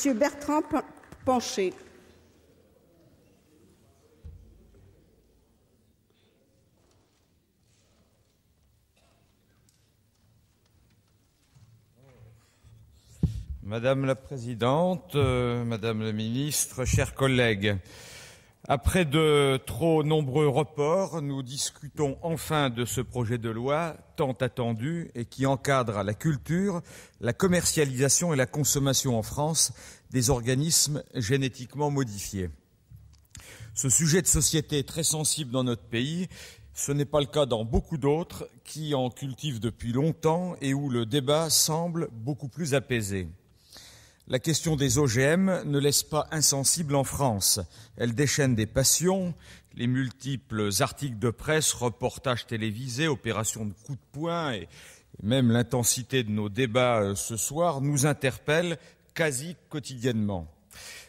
Monsieur Bertrand Pancher. Madame la Présidente, Madame la Ministre, chers collègues, après de trop nombreux reports, nous discutons enfin de ce projet de loi tant attendu et qui encadre la culture, la commercialisation et la consommation en France des organismes génétiquement modifiés. Ce sujet de société est très sensible dans notre pays. Ce n'est pas le cas dans beaucoup d'autres qui en cultivent depuis longtemps et où le débat semble beaucoup plus apaisé. La question des OGM ne laisse pas insensible en France. Elle déchaîne des passions, les multiples articles de presse, reportages télévisés, opérations de coups de poing et même l'intensité de nos débats ce soir nous interpellent quasi quotidiennement.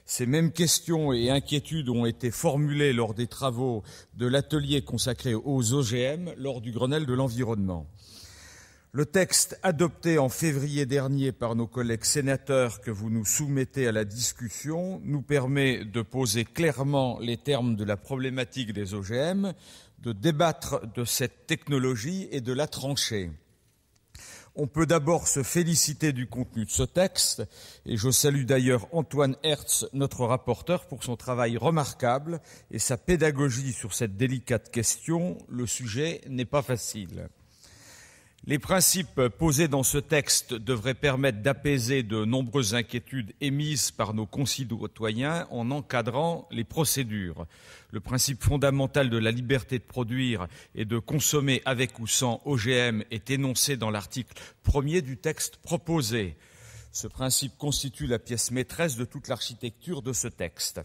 Ces mêmes questions et inquiétudes ont été formulées lors des travaux de l'atelier consacré aux OGM lors du Grenelle de l'environnement. Le texte adopté en février dernier par nos collègues sénateurs que vous nous soumettez à la discussion nous permet de poser clairement les termes de la problématique des OGM, de débattre de cette technologie et de la trancher. On peut d'abord se féliciter du contenu de ce texte, et je salue d'ailleurs Antoine Hertz, notre rapporteur, pour son travail remarquable et sa pédagogie sur cette délicate question. Le sujet n'est pas facile. Les principes posés dans ce texte devraient permettre d'apaiser de nombreuses inquiétudes émises par nos concitoyens en encadrant les procédures. Le principe fondamental de la liberté de produire et de consommer avec ou sans OGM est énoncé dans l'article 1er du texte proposé. Ce principe constitue la pièce maîtresse de toute l'architecture de ce texte.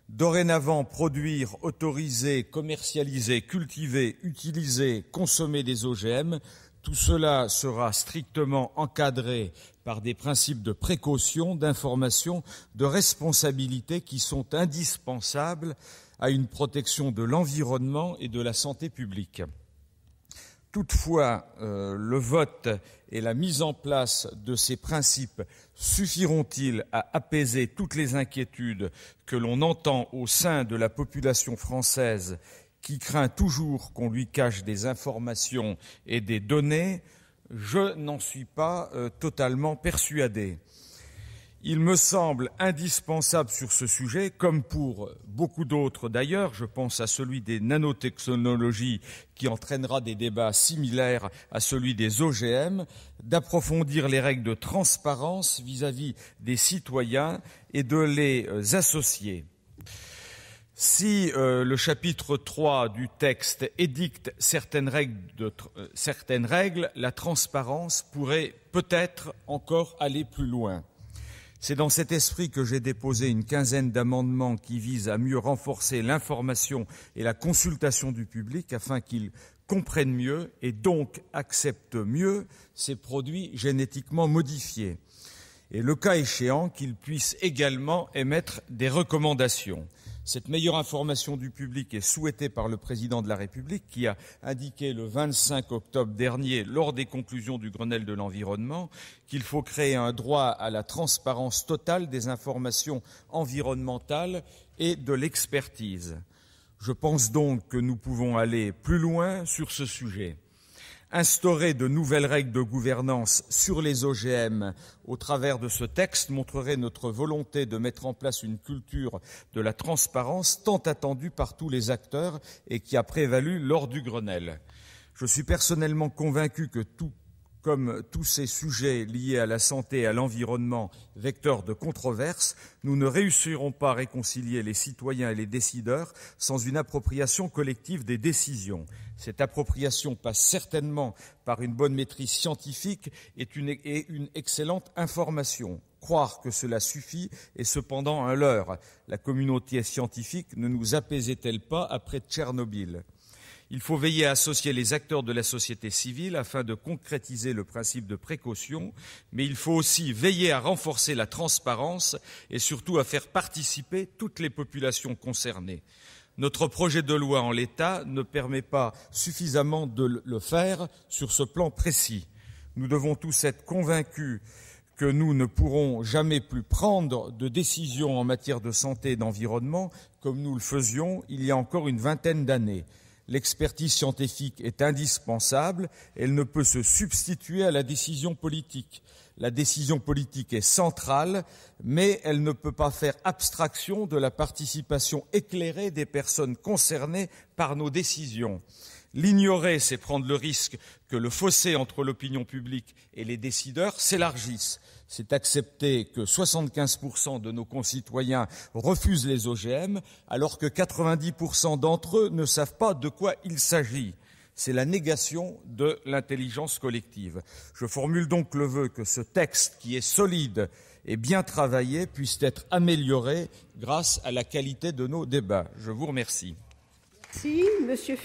Dorénavant, produire, autoriser, commercialiser, cultiver, utiliser, consommer des OGM, tout cela sera strictement encadré par des principes de précaution, d'information, de responsabilité qui sont indispensables à une protection de l'environnement et de la santé publique. Toutefois, le vote et la mise en place de ces principes suffiront-ils à apaiser toutes les inquiétudes que l'on entend au sein de la population française qui craint toujours qu'on lui cache des informations et des données? Je n'en suis pas totalement persuadé. Il me semble indispensable sur ce sujet, comme pour beaucoup d'autres d'ailleurs, je pense à celui des nanotechnologies qui entraînera des débats similaires à celui des OGM, d'approfondir les règles de transparence vis-à-vis des citoyens et de les associer. Si le chapitre 3 du texte édicte certaines règles, la transparence pourrait peut-être encore aller plus loin. C'est dans cet esprit que j'ai déposé une quinzaine d'amendements qui visent à mieux renforcer l'information et la consultation du public afin qu'il comprenne mieux et donc accepte mieux ces produits génétiquement modifiés. Et le cas échéant, qu'il puisse également émettre des recommandations. Cette meilleure information du public est souhaitée par le Président de la République qui a indiqué le 25 octobre dernier, lors des conclusions du Grenelle de l'environnement, qu'il faut créer un droit à la transparence totale des informations environnementales et de l'expertise. Je pense donc que nous pouvons aller plus loin sur ce sujet. Instaurer de nouvelles règles de gouvernance sur les OGM au travers de ce texte montrerait notre volonté de mettre en place une culture de la transparence tant attendue par tous les acteurs et qui a prévalu lors du Grenelle. Je suis personnellement convaincu que comme tous ces sujets liés à la santé et à l'environnement, vecteurs de controverses, nous ne réussirons pas à réconcilier les citoyens et les décideurs sans une appropriation collective des décisions. Cette appropriation passe certainement par une bonne maîtrise scientifique et une excellente information. Croire que cela suffit est cependant un leurre. La communauté scientifique ne nous apaisait-elle pas après Tchernobyl ? Il faut veiller à associer les acteurs de la société civile afin de concrétiser le principe de précaution, mais il faut aussi veiller à renforcer la transparence et surtout à faire participer toutes les populations concernées. Notre projet de loi en l'état ne permet pas suffisamment de le faire sur ce plan précis. Nous devons tous être convaincus que nous ne pourrons jamais plus prendre de décisions en matière de santé et d'environnement comme nous le faisions il y a encore une vingtaine d'années. L'expertise scientifique est indispensable, elle ne peut se substituer à la décision politique. La décision politique est centrale, mais elle ne peut pas faire abstraction de la participation éclairée des personnes concernées par nos décisions. L'ignorer, c'est prendre le risque que le fossé entre l'opinion publique et les décideurs s'élargisse. C'est accepter que 75% de nos concitoyens refusent les OGM, alors que 90% d'entre eux ne savent pas de quoi il s'agit. C'est la négation de l'intelligence collective. Je formule donc le vœu que ce texte, qui est solide et bien travaillé, puisse être amélioré grâce à la qualité de nos débats. Je vous remercie. Merci, Monsieur.